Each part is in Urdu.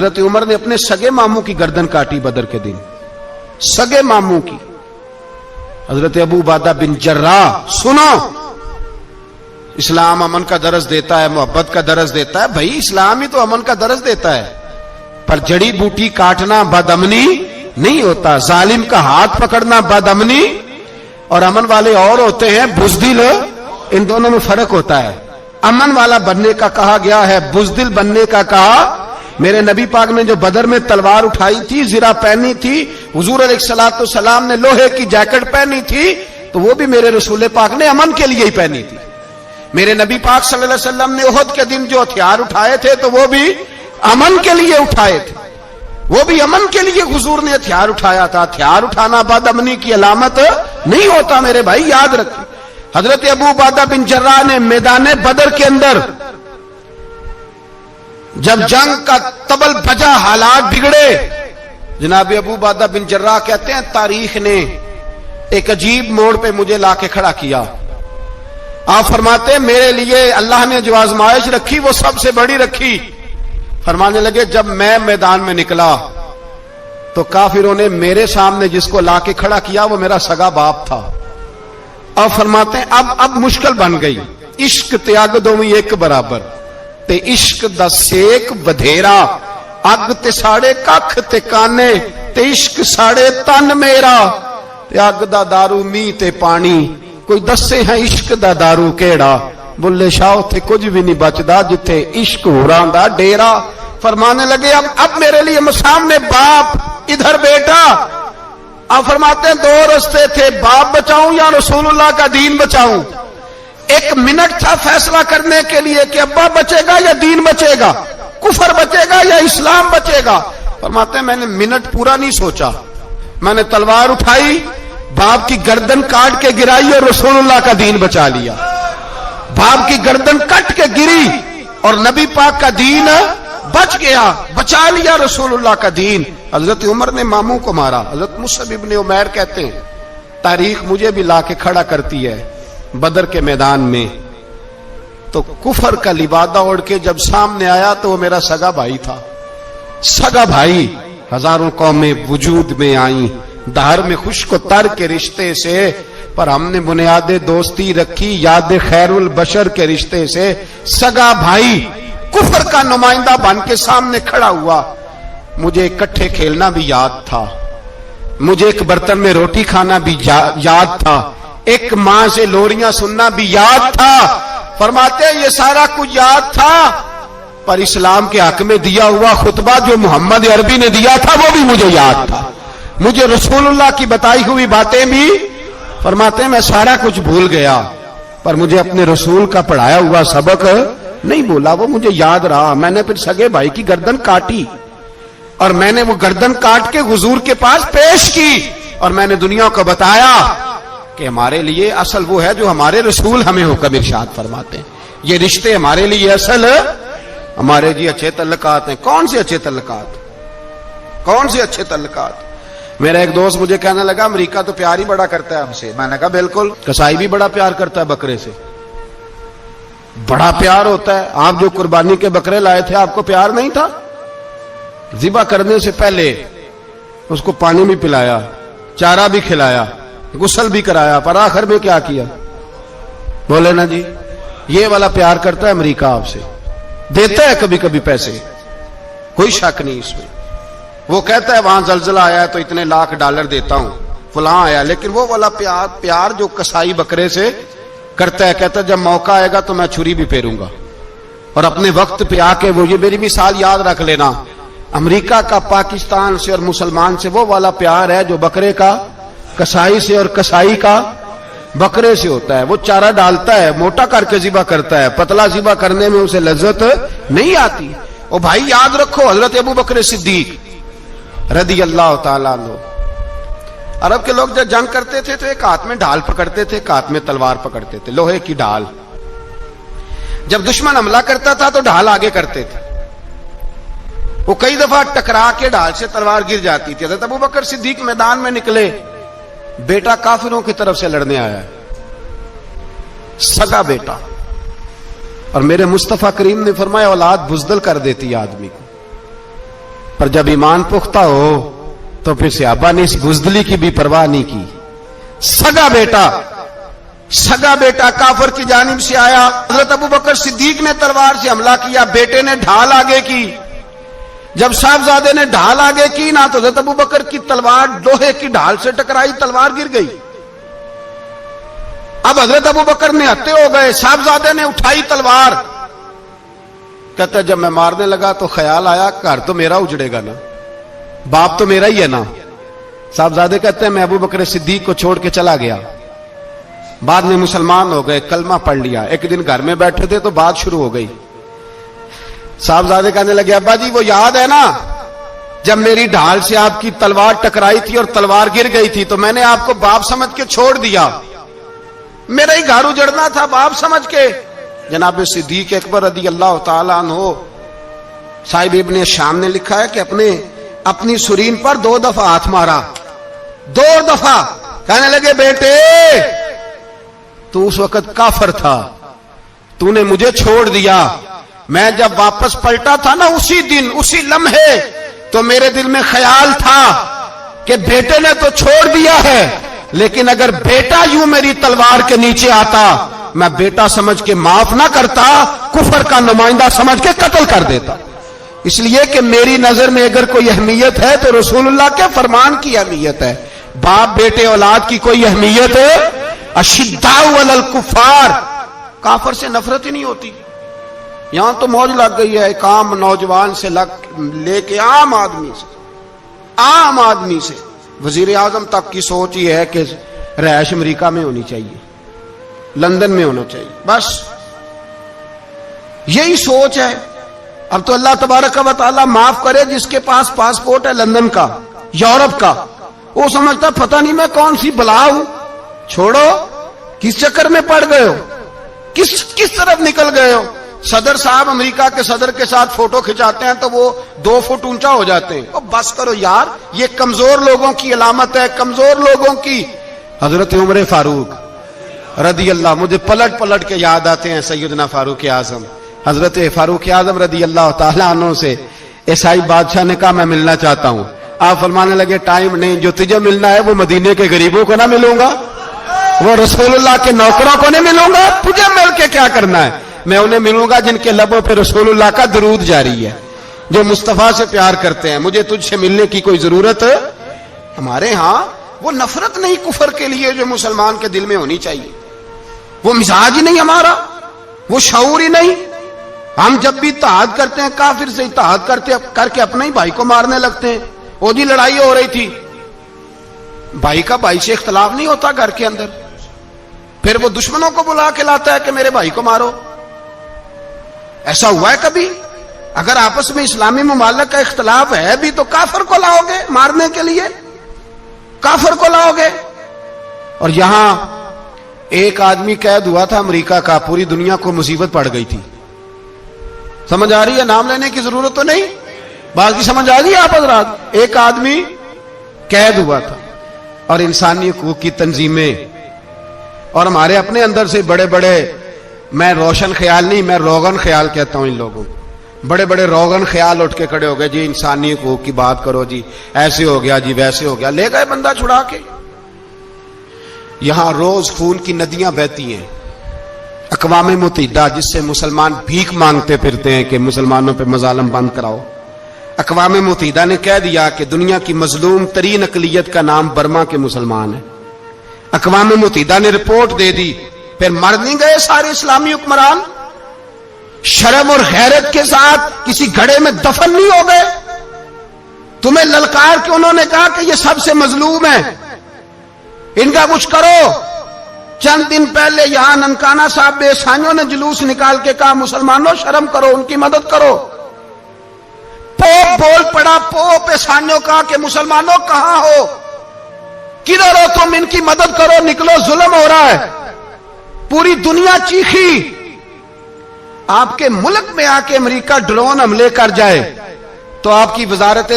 حضرت عمر نے اپنے سگے ماموں کی گردن کاٹی بدر کے دن، سگے ماموں کی۔ حضرت ابو عبیدہ بن جراح، سنو، اسلام امن کا درس دیتا ہے، محبت کا درس دیتا ہے، بھائی اسلام ہی تو امن کا درس دیتا ہے، پر جڑی بوٹی کاٹنا بدامنی نہیں ہوتا، ظالم کا ہاتھ پکڑنا بدامنی، اور امن والے اور ہوتے ہیں بزدل، ان دونوں میں فرق ہوتا ہے۔ امن والا بننے کا کہا گیا ہے، بزدل بننے کا کہا۔ میرے نبی پاک نے جو بدر میں تلوار اٹھائی تھی، زرہ پہنی تھی، حضور علیہ الصلوۃ والسلام نے لوہے کی جیکٹ پہنی تھی، تو وہ بھی میرے رسول پاک نے امن کے لیے ہی پہنی تھی۔ میرے نبی پاک صلی اللہ علیہ وسلم نے احد کے دن جو ہتھیار اٹھائے تھے تو وہ بھی امن کے لیے اٹھائے تھے، وہ بھی امن کے لیے حضور نے ہتھیار اٹھایا تھا۔ ہتھیار اٹھانا بد امنی کی علامت نہیں ہوتا میرے بھائی، یاد رکھیں۔ حضرت ابو عبیدہ بن جراح نے میدان بدر کے اندر جب جنگ کا طبل بجا، حالات بگڑے، جناب ابو عبیدہ بن جراح کہتے ہیں تاریخ نے ایک عجیب موڑ پہ مجھے لا کے کھڑا کیا۔ آپ فرماتے ہیں میرے لیے اللہ نے جو آزمائش رکھی وہ سب سے بڑی رکھی۔ فرمانے لگے جب میں میدان میں نکلا تو کافروں نے میرے سامنے جس کو لا کے کھڑا کیا وہ میرا سگا باپ تھا۔ اور فرماتے ہیں اب مشکل بن گئی، عشق تیاگ دوویں ایک برابر، تے عشق دا سیک بدھیرا، اگ تے ساڑے ککھ تے کانے، تے عشق ساڑے تن میرا، تے اگ دا دارو می تے پانی، کوئی دسے ہیں عشق دا دارو کیڑا، بلے شاہ تے کچھ بھی نہیں بچدا جتھے عشق ہوراں دا ڈیرا۔ فرمانے لگے اب میرے لیے سامنے باپ، ادھر بیٹا۔ آپ فرماتے ہیں دو رستے تھے، باپ بچاؤں یا رسول اللہ کا دین بچاؤں۔ ایک منٹ تھا فیصلہ کرنے کے لیے کہ ابا بچے گا یا دین بچے گا، کفر بچے گا یا اسلام بچے گا۔ فرماتے ہیں میں نے منٹ پورا نہیں سوچا، میں نے تلوار اٹھائی، باپ کی گردن کاٹ کے گرائی اور رسول اللہ کا دین بچا لیا۔ باپ کی گردن کٹ کے گری اور نبی پاک کا دین بچ گیا، بچا لیا رسول اللہ کا دین۔ حضرت عمر نے ماموں کو مارا۔ حضرت مصعب ابن عمیر کہتے ہیں تاریخ مجھے بھی لا کے کھڑا کرتی ہے بدر کے میدان میں، تو کفر کا لبادہ اوڑھ کے جب سامنے آیا تو وہ میرا سگا بھائی تھا، سگا بھائی۔ ہزاروں قومیں وجود میں آئیں دہر میں خشک و تر کے رشتے سے، پر ہم نے بنیاد دوستی رکھی یاد خیر البشر کے رشتے سے۔ سگا بھائی کفر کا نمائندہ بن کے سامنے کھڑا ہوا۔ مجھے اکٹھے کھیلنا بھی یاد تھا، مجھے ایک برتن میں روٹی کھانا بھی یاد تھا، ایک ماں سے لوریاں سننا بھی یاد تھا۔ فرماتے ہیں یہ سارا کچھ یاد تھا، پر اسلام کے حق میں دیا ہوا خطبہ جو محمد عربی نے دیا تھا وہ بھی مجھے یاد تھا، مجھے رسول اللہ کی بتائی ہوئی باتیں بھی۔ فرماتے ہیں میں سارا کچھ بھول گیا، پر مجھے اپنے رسول کا پڑھایا ہوا سبق نہیں بولا، وہ مجھے یاد رہا۔ میں نے پھر سگے بھائی کی گردن کاٹی اور میں نے وہ گردن کاٹ کے حضور کے پاس پیش کی، اور میں نے دنیا کو بتایا کہ ہمارے لیے اصل وہ ہے جو ہمارے رسول ہمیں حکم ارشاد فرماتے ہیں۔ یہ رشتے ہمارے لیے اصل ہمارے جی اچھے تعلقات ہیں۔ کون سے اچھے تعلقات؟ کون سے اچھے تعلقات؟ میرا ایک دوست مجھے کہنے لگا امریکہ تو پیار ہی بڑا کرتا ہے ہم سے۔ میں نے کہا بالکل، کسائی بھی بڑا پیار کرتا ہے بکرے سے، بڑا پیار ہوتا ہے۔ آپ جو قربانی کے بکرے لائے تھے آپ کو پیار نہیں تھا؟ ذبح کرنے سے پہلے اس کو پانی بھی پلایا، چارہ بھی کھلایا، غسل بھی کرایا، پر آخر میں کیا کیا؟ بولے نا جی، یہ والا پیار کرتا ہے امریکہ آپ سے، دیتا ہے کبھی کبھی پیسے، کوئی شک نہیں اس میں۔ وہ کہتا ہے وہاں زلزلہ آیا ہے تو اتنے لاکھ ڈالر دیتا ہوں، فلاں آیا، لیکن وہ والا پیار جو کسائی بکرے سے کرتا ہے، کہتا ہے جب موقع آئے گا تو میں چھری بھی پھیروں گا، اور اپنے وقت پہ آ کے وہ، یہ میری مثال یاد رکھ لینا، امریکہ کا پاکستان سے اور مسلمان سے وہ والا پیار ہے جو بکرے کا کسائی سے اور کسائی کا بکرے سے ہوتا ہے۔ وہ چارہ ڈالتا ہے، موٹا کر کے ذبح کرتا ہے، پتلا ذبح کرنے میں اسے لذت نہیں آتی۔ او بھائی یاد رکھو حضرت ابو بکر صدیق رضی اللہ تعالیٰ عنہ، عرب کے لوگ جب جنگ کرتے تھے تو ایک ہاتھ میں ڈھال پکڑتے تھے، ایک ہاتھ میں تلوار پکڑتے تھے، لوہے کی ڈھال۔ جب دشمن حملہ کرتا تھا تو ڈھال آگے کرتے تھے، وہ کئی دفعہ ٹکرا کے ڈھال سے تلوار گر جاتی تھی۔ حضرت ابو بکر صدیق میدان میں نکلے، بیٹا کافروں کی طرف سے لڑنے آیا ہے، سگا بیٹا، اور میرے مصطفیٰ کریم نے فرمایا اولاد بزدل کر دیتی ہے آدمی کو، پر جب ایمان پختہ ہو تو پھر صحابہ نے اس بزدلی کی بھی پرواہ نہیں کی. سگا بیٹا کافر کی جانب سے آیا. حضرت ابو بکر صدیق نے تلوار سے حملہ کیا, بیٹے نے ڈھال آگے کی. جب صاحبزادے نے ڈھال آگے کی نا تو حضرت ابو بکر کی تلوار لوہے کی ڈھال سے ٹکرائی, تلوار گر گئی. اب حضرت ابو بکر نے ہتے ہو گئے, صاحبزادے نے اٹھائی تلوار. کہتا جب میں مارنے لگا تو خیال آیا گھر تو میرا اجڑے گا نا, باپ تو میرا ہی ہے نا. صاحبزادے کہتے ہیں میں ابو بکر صدیق کو چھوڑ کے چلا گیا. بعد میں مسلمان ہو گئے, کلمہ پڑھ لیا. ایک دن گھر میں بیٹھے تھے تو بات شروع ہو گئی. صاحبزادے کہنے لگے ابا جی وہ یاد ہے نا جب میری ڈھال سے آپ کی تلوار ٹکرائی تھی اور تلوار گر گئی تھی تو میں نے آپ کو باپ سمجھ کے چھوڑ دیا, میرا ہی گھر اجڑنا تھا باپ سمجھ کے. جناب صدیق اکبر رضی اللہ تعالیٰ عنہ صاحب ابن شام نے لکھا ہے کہ اپنی سرین پر 2 دفعہ ہاتھ مارا, 2 دفعہ. کہنے لگے بیٹے تو اس وقت کافر تھا, تو نے مجھے چھوڑ دیا. میں جب واپس پلٹا تھا نا اسی دن اسی لمحے تو میرے دل میں خیال تھا کہ بیٹے نے تو چھوڑ دیا ہے, لیکن اگر بیٹا یوں میری تلوار کے نیچے آتا میں بیٹا سمجھ کے معاف نہ کرتا, کفر کا نمائندہ سمجھ کے قتل کر دیتا. اس لیے کہ میری نظر میں اگر کوئی اہمیت ہے تو رسول اللہ کے فرمان کی اہمیت ہے. باپ بیٹے اولاد کی کوئی اہمیت ہے؟ اشداء علی الکفار, کافر سے نفرت ہی نہیں ہوتی. یہاں تو موج لگ گئی ہے ایک عام نوجوان سے لے کے عام آدمی سے وزیر اعظم تک کی سوچ یہ ہے کہ رہائش امریکہ میں ہونی چاہیے, لندن میں ہونا چاہیے, بس یہی سوچ ہے. اب تو اللہ تبارک و تعالی معاف کرے جس کے پاس پاسپورٹ ہے لندن کا, یورپ کا, وہ سمجھتا پتہ نہیں میں کون سی بلا ہوں. چھوڑو, کس چکر میں پڑ گئے ہو, کس طرف نکل گئے ہو. صدر صاحب امریکہ کے صدر کے ساتھ فوٹو کھچاتے ہیں تو وہ 2 فٹ اونچا ہو جاتے ہیں. بس کرو یار, یہ کمزور لوگوں کی علامت ہے, کمزور لوگوں کی. حضرت عمر فاروق رضی اللہ, مجھے پلٹ کے یاد آتے ہیں سیدنا فاروق اعظم. حضرت فاروق اعظم رضی اللہ تعالیٰ عنہ سے عیسائی بادشاہ نے کہا میں ملنا چاہتا ہوں. آپ فرمانے لگے ٹائم نہیں, جو تجھے ملنا ہے وہ مدینے کے غریبوں کو نہ ملوں گا, وہ رسول اللہ کے نوکروں کو نہیں ملوں گا. تجھے مل کے کیا کرنا ہے؟ میں انہیں ملوں گا جن کے لبوں پہ رسول اللہ کا درود جاری ہے, جو مصطفیٰ سے پیار کرتے ہیں. مجھے تجھ سے ملنے کی کوئی ضرورت ہے؟ ہمارے ہاں وہ نفرت نہیں کفر کے لیے جو مسلمان کے دل میں ہونی چاہیے, وہ مزاج ہی نہیں ہمارا, وہ شعور ہی نہیں. ہم جب بھی اتحاد کرتے ہیں کافر سے اتحاد کر کے اپنے ہی بھائی کو مارنے لگتے ہیں. وہ جی لڑائی ہو رہی تھی, بھائی کا بھائی سے اختلاف نہیں ہوتا گھر کے اندر, پھر وہ دشمنوں کو بلا کے لاتا ہے کہ میرے بھائی کو مارو. ایسا ہوا ہے کبھی؟ اگر آپس میں اسلامی ممالک کا اختلاف ہے بھی تو کافر کو لاؤ گے مارنے کے لیے, کافر کو لاؤ گے. اور یہاں ایک آدمی قید ہوا تھا امریکہ کا, پوری دنیا کو مصیبت پڑ گئی تھی. سمجھ آ رہی ہے؟ نام لینے کی ضرورت تو نہیں, بات کی سمجھ آ رہی ہے آپ حضرات؟ ایک آدمی قید ہوا تھا اور انسانی حقوق کی تنظیمیں اور ہمارے اپنے اندر سے بڑے بڑے, میں روشن خیال نہیں میں روغن خیال کہتا ہوں ان لوگوں کو, بڑے بڑے روغن خیال اٹھ کے کھڑے ہو گئے, جی انسانی حقوق کی بات کرو, جی ایسے ہو گیا, جی ویسے ہو گیا. لے گئے بندہ چھڑا کے. یہاں روز خون کی ندیاں بہتی ہیں. اقوام متحدہ جس سے مسلمان بھیک مانگتے پھرتے ہیں کہ مسلمانوں پہ مظالم بند کراؤ, اقوام متحدہ نے کہہ دیا کہ دنیا کی مظلوم ترین اقلیت کا نام برما کے مسلمان ہے. اقوام متحدہ نے رپورٹ دے دی, پھر مر نہیں گئے سارے اسلامی حکمران؟ شرم اور غیرت کے ساتھ کسی گھڑے میں دفن نہیں ہو گئے؟ تمہیں للکار کے انہوں نے کہا کہ یہ سب سے مظلوم ہے, ان کا کچھ کرو. چند دن پہلے یہاں ننکانہ صاحب بے سانیوں نے جلوس نکال کے کہا مسلمانوں شرم کرو, ان کی مدد کرو. پوپ بول پڑا, پوپ سانیوں کا کہ مسلمانوں کہاں ہو, کدھر ہو تم, ان کی مدد کرو, نکلو, ظلم ہو رہا ہے. پوری دنیا چیخی. آپ کے ملک میں آ کے امریکہ ڈرون حملے کر جائے تو آپ کی وزارت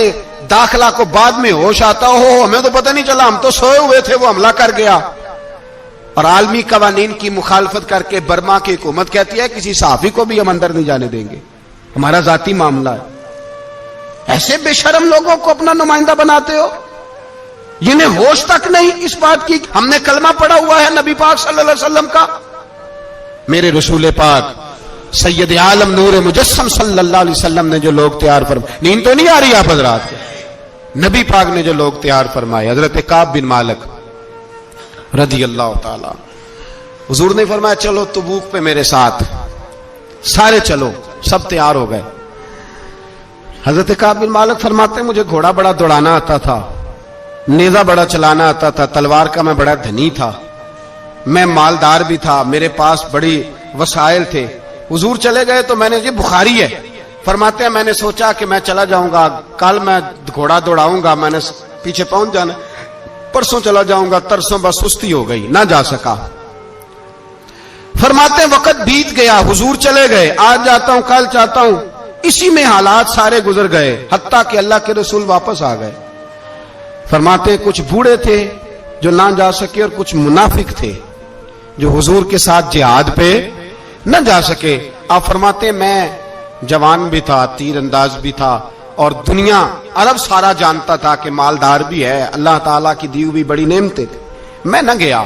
داخلہ کو بعد میں ہوش آتا ہو, ہمیں تو پتہ نہیں چلا, ہم تو سوئے ہوئے تھے, وہ حملہ کر گیا. اور عالمی قوانین کی مخالفت کر کے برما کی حکومت کہتی ہے کسی صحافی کو بھی ہم اندر نہیں جانے دیں گے, ہمارا ذاتی معاملہ ہے. ایسے بے شرم لوگوں کو اپنا نمائندہ بناتے ہو جنہیں ہوش تک نہیں اس بات کی ہم نے کلمہ پڑھا ہوا ہے نبی پاک صلی اللہ علیہ وسلم کا. میرے رسول پاک سید عالم نور مجسم صلی اللہ علیہ وسلم نے جو لوگ تیار فرمائے, نیند تو نہیں آ رہی آپ حضرات کو, نبی پاک نے جو لوگ تیار فرمائے, حضرت کعب بن مالک رضی اللہ تعالی, حضور نے فرمایا چلو تبوک پہ میرے ساتھ, سارے چلو, سب تیار ہو گئے. حضرت کعب بن مالک فرماتے ہیں مجھے گھوڑا بڑا دوڑانا آتا تھا, نیزہ بڑا چلانا آتا تھا, تلوار کا میں بڑا دھنی تھا, میں مالدار بھی تھا, میرے پاس بڑی وسائل تھے. حضور چلے گئے تو میں نے, یہ بخاری ہے, فرماتے ہیں میں نے سوچا کہ میں چلا جاؤں گا, کل میں گھوڑا دوڑاؤں گا, میں نے پیچھے پہنچ جانا, پرسوں چلا جاؤں گا, ترسوں بس سستی ہو گئی, نہ جا سکا. فرماتے ہیں وقت بیت گیا, حضور چلے گئے, آج جاتا ہوں کل چاہتا ہوں, اسی میں حالات سارے گزر گئے, حتیٰ کہ اللہ کے رسول واپس آ گئے. فرماتے ہیں کچھ بوڑھے تھے جو نہ جا سکے اور کچھ منافق تھے جو حضور کے ساتھ جہاد پہ نہ جا سکے. آپ فرماتے ہیں میں جوان بھی تھا, تیر انداز بھی تھا, اور دنیا عرب سارا جانتا تھا کہ مالدار بھی ہے, اللہ تعالیٰ کی دی ہوئی بڑی نعمتیں تھے, میں نہ گیا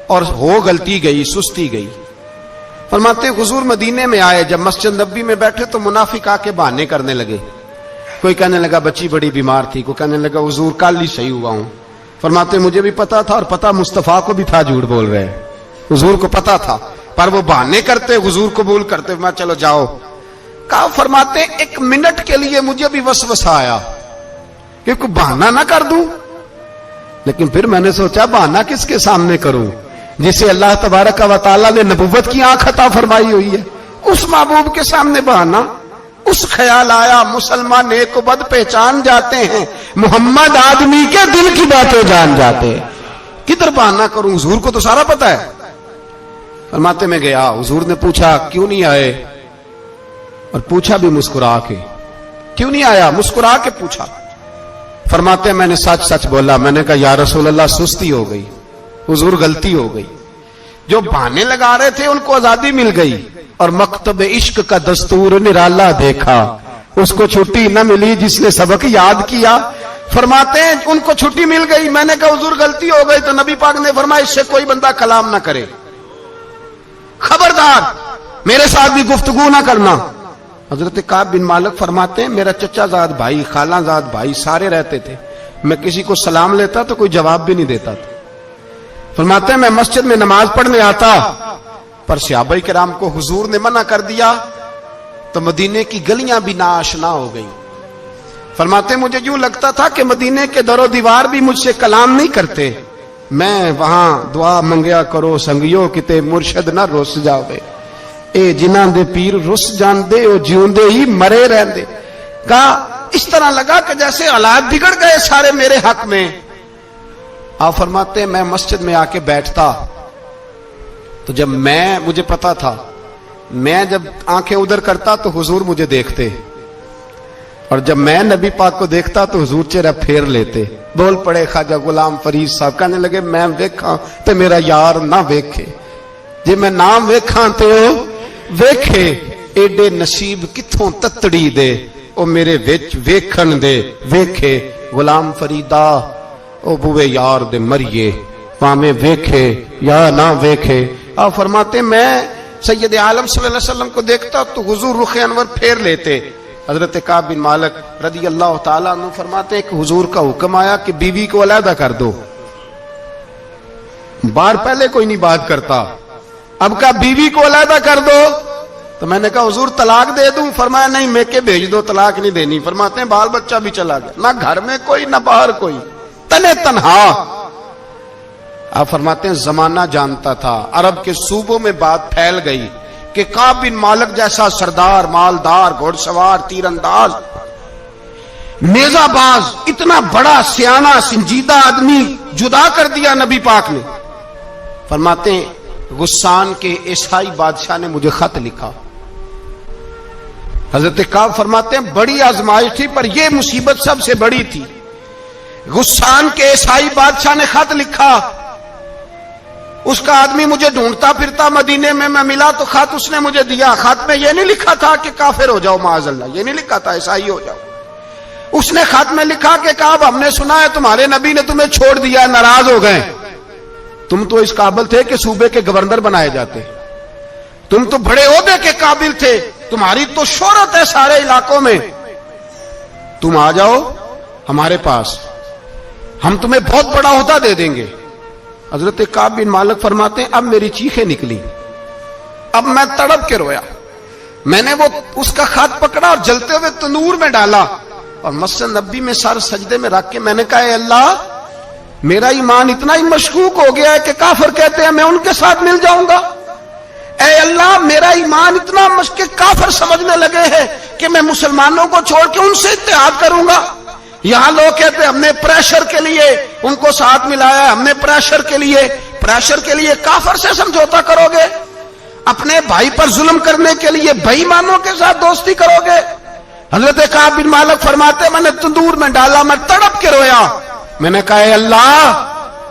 اور ہو غلطی گئی, سستی گئی. فرماتے ہیں حضور مدینے میں آئے, جب مسجد نبوی میں بیٹھے تو منافق آ کے بہانے کرنے لگے. کوئی کہنے لگا بچی بڑی بیمار تھی, کوئی کہنے لگا حضور کل ہی صحیح ہوا ہوں. فرماتے ہیں مجھے بھی پتا تھا اور پتا مصطفیٰ کو بھی تھا جھوٹ بول رہے ہیں, حضور کو پتا تھا, پر وہ بہانے کرتے, حضور قبول کرتے, میں چلو جاؤ. کہا فرماتے ہیں ایک منٹ کے لیے مجھے بھی وسوسہ آیا کہ کوئی بہانہ نہ کر دوں, لیکن پھر میں نے سوچا بہانہ کس کے سامنے کروں جسے اللہ تبارک و تعالیٰ نے نبوت کی آنکھ عطا فرمائی ہوئی ہے, اس محبوب کے سامنے بہانہ. اس خیال آیا مسلمان نیک و بد پہچان جاتے ہیں, محمد آدمی کے دل کی باتیں جان جاتے ہیں, کدھر بہانہ کروں, حضور کو تو سارا پتا ہے. فرماتے میں گیا, حضور نے پوچھا کیوں نہیں آئے, اور پوچھا بھی مسکرا کے, کیوں نہیں آیا, مسکرا کے پوچھا. فرماتے میں نے سچ سچ بولا, میں نے کہا یا رسول اللہ سستی ہو گئی, حضور غلطی ہو گئی. جو بہانے لگا رہے تھے ان کو آزادی مل گئی, اور مکتب عشق کا دستور نرالا دیکھا, اس کو چھٹی نہ ملی جس نے سبق یاد کیا. فرماتے ہیں ان کو چھٹی مل گئی, میں نے کہا حضور غلطی ہو گئی, تو نبی پاک نے فرمایا اس سے کوئی بندہ کلام نہ کرے, خبردار میرے ساتھ بھی گفتگو نہ کرنا. حضرت کعب بن مالک فرماتے ہیں میرا چچا زاد بھائی, خالہ زاد بھائی سارے رہتے تھے, میں کسی کو سلام لیتا تو کوئی جواب بھی نہیں دیتا تھا. فرماتے ہیں میں مسجد میں نماز پڑھنے آتا, پر صحابہ کرام کو حضور نے منع کر دیا تو مدینے کی گلیاں بھی ناآشنا ہو گئی. فرماتے ہیں مجھے یوں لگتا تھا کہ مدینے کے در و دیوار بھی مجھ سے کلام نہیں کرتے, میں وہاں دعا منگیا کرو سنگیو کتے مرشد نہ رس جاوے, اے جنہاں دے پیر رس جاندے او جیوندے ہی مرے رہندے. کہا اس طرح لگا کہ جیسے حالات بگڑ گئے سارے میرے حق میں. آپ فرماتے ہیں میں مسجد میں آ کے بیٹھتا تو جب مجھے پتا تھا, میں جب آنکھیں ادھر کرتا تو حضور مجھے دیکھتے, اور جب میں نبی پاک کو دیکھتا تو حضور چہرہ پھیر لیتے. بول پڑے خواجہ غلام فرید صاحب, کہنے لگے میں ویکھاں تے میرا یار نہ ویکھے, جے میں نام ویکھاں تے او ویکھے, ایڈے نصیب کتھوں تتڑی دے او میرے وچ ویکھن دے ویکھے. غلام فریدا او بوے یار دے مریے, پاویں ویکھے یا نہ ویکھے. آپ فرماتے میں سید عالم صلی اللہ علیہ وسلم کو دیکھتا تو حضور رخ انور پھیر لیتے. حضرت کعب بن مالک رضی اللہ تعالیٰ عنہ فرماتے ہیں کہ حضور کا حکم آیا کہ بیوی کو علیحدہ کر دو. بار پہلے کوئی نہیں بات کرتا, اب کہا بیوی کو علیحدہ کر دو, تو میں نے کہا حضور طلاق دے دوں. فرمایا نہیں میکے بھیج دو, طلاق نہیں دینی. فرماتے ہیں بال بچہ بھی چلا گیا, نہ گھر میں کوئی نہ باہر کوئی, تنے تنہا. آپ فرماتے ہیں زمانہ جانتا تھا, عرب کے صوبوں میں بات پھیل گئی کہ کعب بن مالک جیسا سردار, مالدار, گھوڑ سوار, تیر انداز, نیزہ باز, اتنا بڑا سیانہ سنجیدہ آدمی جدا کر دیا نبی پاک نے. فرماتے ہیں غسان کے عیسائی بادشاہ نے مجھے خط لکھا. حضرت کعب فرماتے ہیں بڑی آزمائش تھی, پر یہ مصیبت سب سے بڑی تھی. غسان کے عیسائی بادشاہ نے خط لکھا, اس کا آدمی مجھے ڈھونڈتا پھرتا مدینے میں ملا تو خط اس نے مجھے دیا. خط میں یہ نہیں لکھا تھا کہ کافر ہو جاؤ معاذ اللہ, یہ نہیں لکھا تھا عیسائی ہو جاؤ. اس نے خط میں لکھا کہ کعب ہم نے سنا ہے تمہارے نبی نے تمہیں چھوڑ دیا، ناراض ہو گئے، تم تو اس قابل تھے کہ صوبے کے گورنر بنائے جاتے، تم تو بڑے عہدے کے قابل تھے، تمہاری تو شہرت ہے سارے علاقوں میں، تم آ جاؤ ہمارے پاس، ہم تمہیں بہت بڑا عہدہ دے دیں گے۔ حضرت کعب بن مالک فرماتے ہیں اب میری چیخیں نکلی، اب میں تڑپ کے رویا، میں نے وہ اس کا خط پکڑا اور جلتے ہوئے تنور میں ڈالا اور مسجد نبی میں سر سجدے میں رکھ کے میں نے کہا اے اللہ، میرا ایمان اتنا ہی مشکوک ہو گیا ہے کہ کافر کہتے ہیں میں ان کے ساتھ مل جاؤں گا، اے اللہ میرا ایمان اتنا مشکوک، کافر سمجھنے لگے ہیں کہ میں مسلمانوں کو چھوڑ کے ان سے اتحاد کروں گا۔ یہاں لوگ کہتے ہیں ہم نے پریشر کے لیے ان کو ساتھ ملایا ہے، ہم نے پریشر کے لیے کافر سے سمجھوتا کرو گے، اپنے بھائی پر ظلم کرنے کے لیے بے ایمانوں کے ساتھ دوستی کرو گے۔ حضرت کعب بن مالک فرماتے میں نے تندور میں ڈالا، میں تڑپ کے رویا، میں نے کہا اے اللہ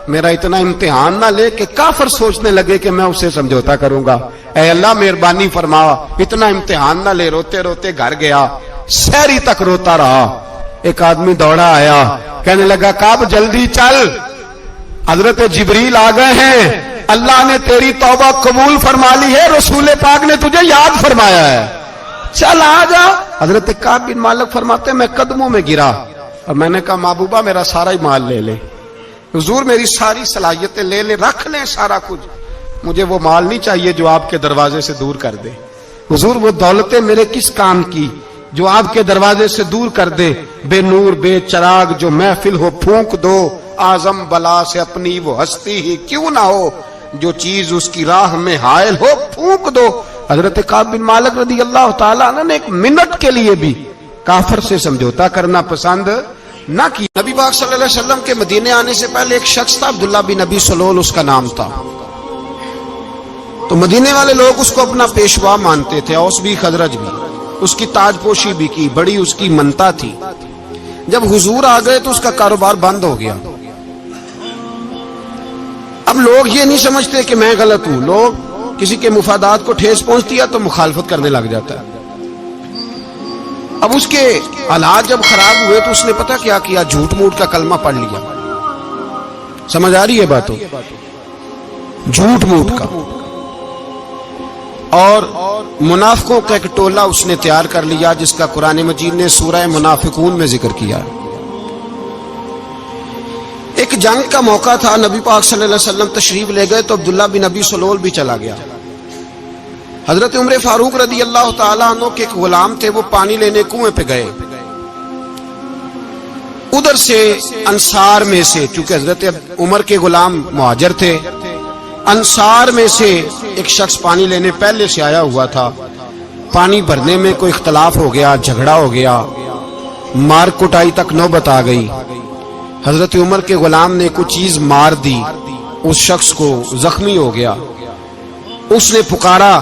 میرا اتنا امتحان نہ لے کہ کافر سوچنے لگے کہ میں اسے سمجھوتا کروں گا، اے اللہ مہربانی فرما، اتنا امتحان نہ لے۔ روتے روتے گھر گیا، سحری تک روتا رہا، ایک آدمی دوڑا آیا کہنے لگا کعب جلدی چل، حضرت جبریل آ گئے ہیں، اللہ نے تیری توبہ قبول فرما لی ہے، رسول پاک نے تجھے یاد فرمایا ہے، چل آ جا۔ حضرت کعب بن مالک فرماتے میں قدموں میں گرا اور میں نے کہا محبوبہ میرا سارا ہی مال لے لے، حضور میری ساری صلاحیتیں لے لے، رکھ لیں سارا کچھ، مجھے وہ مال نہیں چاہیے جو آپ کے دروازے سے دور کر دے، حضور وہ دولتیں میرے کس کام کی جو آپ کے دروازے سے دور کر دے، بے نور بے چراغ جو محفل ہو پھونک دو، اعظم بلا سے اپنی وہ ہستی ہی کیوں نہ ہو، جو چیز اس کی راہ میں حائل ہو پھونک دو۔ حضرت کعب بن مالک رضی اللہ تعالیٰ عنہ نے ایک منٹ کے لیے بھی کافر سے سمجھوتا کرنا پسند نہ کی۔ نبی پاک صلی اللہ علیہ وسلم کے مدینے آنے سے پہلے ایک شخص تھا، عبداللہ بن ابی سلول اس کا نام تھا، تو مدینے والے لوگ اس کو اپنا پیشوا مانتے تھے، اوس بھی خزرج بھی، اس کی تاج پوشی بھی کی، بڑی اس کی منتا تھی۔ جب حضور آ گئے تو اس کا کاروبار بند ہو گیا۔ اب لوگ یہ نہیں سمجھتے کہ میں غلط ہوں، لوگ کسی کے مفادات کو ٹھیس پہنچتی ہے تو مخالفت کرنے لگ جاتا ہے۔ اب اس کے حالات جب خراب ہوئے تو اس نے پتہ کیا کیا، جھوٹ موٹ کا کلمہ پڑھ لیا۔ سمجھ آ رہی ہے باتوں؟ جھوٹ موٹ کا، اور منافقوں کا ایک ٹولہ اس نے تیار کر لیا جس کا قرآن مجید نے سورہ منافقون میں ذکر کیا۔ ایک جنگ کا موقع تھا، نبی پاک صلی اللہ علیہ وسلم تشریف لے گئے تو عبداللہ بن ابی سلول بھی چلا گیا۔ حضرت عمر فاروق رضی اللہ تعالیٰ عنہ کے ایک غلام تھے، وہ پانی لینے کنویں پہ گئے، ادھر سے انصار میں سے، چونکہ حضرت عمر کے غلام مہاجر تھے، انصار میں سے ایک شخص پانی لینے پہلے سے آیا ہوا تھا، پانی بھرنے میں کوئی اختلاف ہو گیا، جھگڑا ہو گیا، مار کٹائی تک نوبت آ گئی۔ حضرت عمر کے غلام نے کچھ چیز مار دی، اس شخص کو زخمی ہو گیا، اس نے پکارا،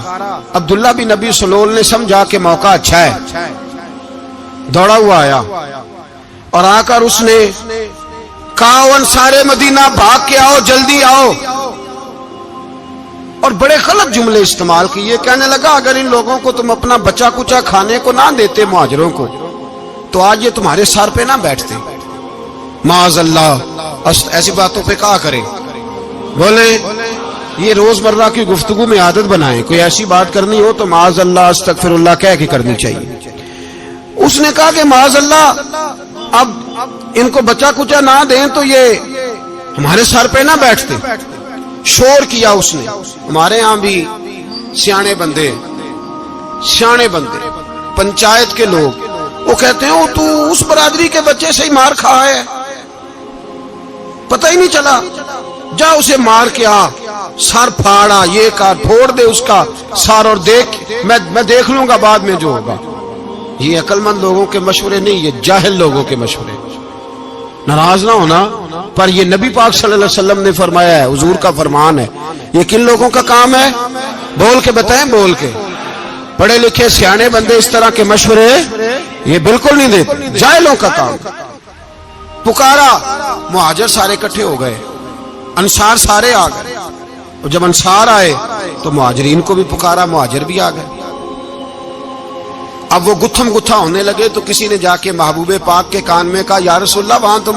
عبداللہ بن ابی سلول نے سمجھا کہ موقع اچھا ہے، دوڑا ہوا آیا اور آ کر اس نے کہا انصار مدینہ بھاگ کے آؤ، جلدی آؤ، اور بڑے غلط جملے استعمال کیے، کہنے لگا اگر ان لوگوں کو تم اپنا بچا کچا کھانے کو نہ دیتے مہاجروں کو تو آج یہ تمہارے سر پہ نہ بیٹھتے، معاذ اللہ ایسی باتوں پہ کہا کریں، بولے یہ روزمرہ کی گفتگو میں عادت بنائیں، کوئی ایسی بات کرنی ہو تو معاذ اللہ استغفر اللہ کہہ کے کرنی چاہیے۔ اس نے کہا کہ معاذ اللہ اب ان کو بچا کچا نہ دیں تو یہ ہمارے سر پہ نہ بیٹھتے۔ شور کیا اس نے، ہمارے ہاں بھی سیانے بندے پنچایت کے لوگ وہ کہتے ہیں تو اس برادری کے بچے سے ہی مار کھا ہے، پتہ ہی نہیں چلا، جا اسے مار کے آ، سر پھاڑا، یہ کہا پھوڑ دے اس کا سر اور دیکھ میں دیکھ لوں گا بعد میں جو ہوگا۔ یہ عقل مند لوگوں کے مشورے نہیں، یہ جاہل لوگوں کے مشورے۔ ناراض نہ ہونا، پر یہ نبی پاک صلی اللہ علیہ وسلم نے فرمایا ہے، حضور کا فرمان ہے، یہ کن لوگوں کا کام ہے؟ بول کے بتائیں، بول کے۔ پڑھے لکھے سیانے بندے اس طرح کے مشورے یہ بالکل نہیں دیتے، جاہلوں کا کام۔ پکارا، مہاجر سارے اکٹھے ہو گئے، انصار سارے آ گئے، اور جب انصار آئے تو مہاجرین کو بھی پکارا، مہاجر بھی آ گئے۔ اب وہ گتھم گتھا ہونے لگے تو کسی نے جا کے محبوب پاک کے کان میں کہا یا رسول اللہ وہاں تو